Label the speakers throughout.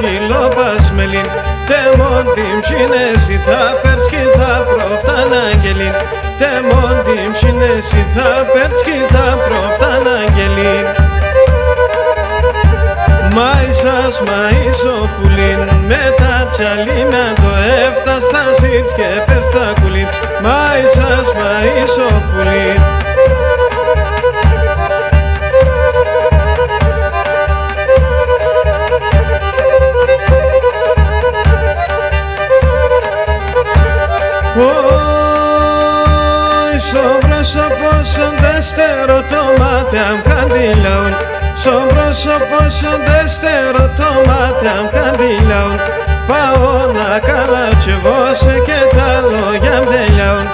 Speaker 1: ξύλο πασμελίν. Τεμόν την ψινέση θα πέρτς κι θα προφτάν αγγελίν. Τεμόν την ψινέση θα πέρτς κι θα προφτάν αγγελίν. Μάισας μαΐσοπουλίν, με τα τσαλίμια το έφτας στα σίτς και πέρτς τα κουλίν. Μάισας μαΐσοπουλίν. Στο πρόσωπο σου δέστερο το μάτι αμ καντιλάουν. Στο πρόσωπο σου δέστερο το μάτι αμ καντιλάουν. Πάω να καλατσεβώσαι και τα λόγια μ δεν λιάουν.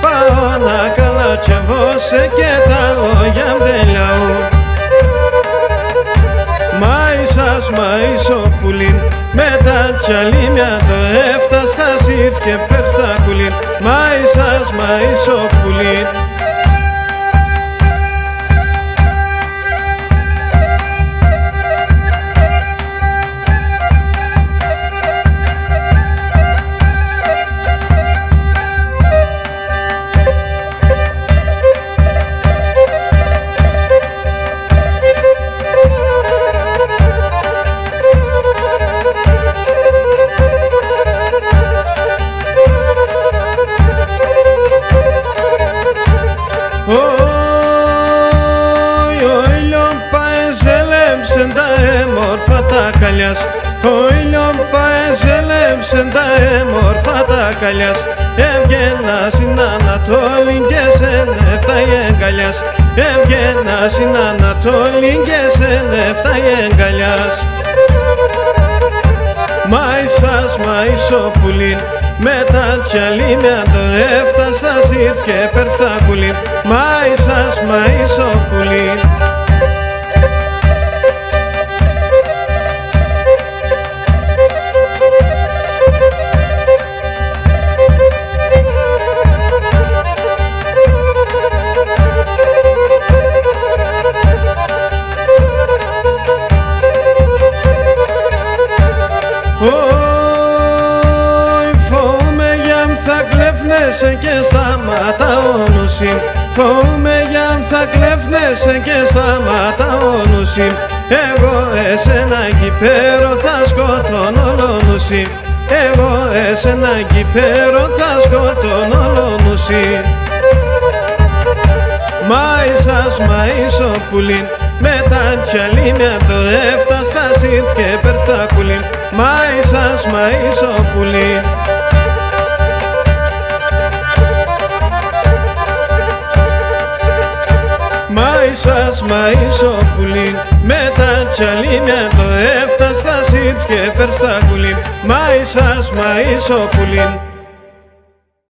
Speaker 1: Πάω να καλατσεβώσαι και τα λόγια μ δεν λιάουν. Μάισας μαΐσοπουλίν, με τα τσαλίμια το έφτας στα σίτς και πέρτς τα κουλίν. Μάισας μαΐσοπουλίν. Τα έμορφα τα καλιάς, ο ήλιον παεζελέψεν τα έμορφα τα καλιάς. Έβγαινα στην Ανατόλη και σε νεύτα η εγκαλιάς. Έβγαινα στην Ανατόλη και σε νεύτα η εγκαλιάς. Μάισας μαΐσοπουλίν, με τα τσαλίμια το έφτας στα σίτς και πέρτς τα κουλίν. Μάισας μαΐσοπουλίν. Φοβούμαι για μ θα κλέφνεσαι και σταματά ο νουσίμ. Φοβούμαι για μ θα κλέφνεσαι και σταματά ο νουσίμ. Εγώ εσένα εκεί πέρα θα σκοτώνω όλο νουσίμ. Εγώ εσένα εκεί πέρα θα σκοτώνω όλο νουσίμ. Μάισας μαΐσοπουλίν, με τα τσαλίμια το έφτας στα σίτς και πέρτς τα κουλίν. Μάισας μαΐσοπουλίν. Μάισας μαΐσοπουλίν, με τα τσαλίμια το έφτας στα σίτς και πέρτς τα κουλίν. Μάισας μαΐσοπουλίν.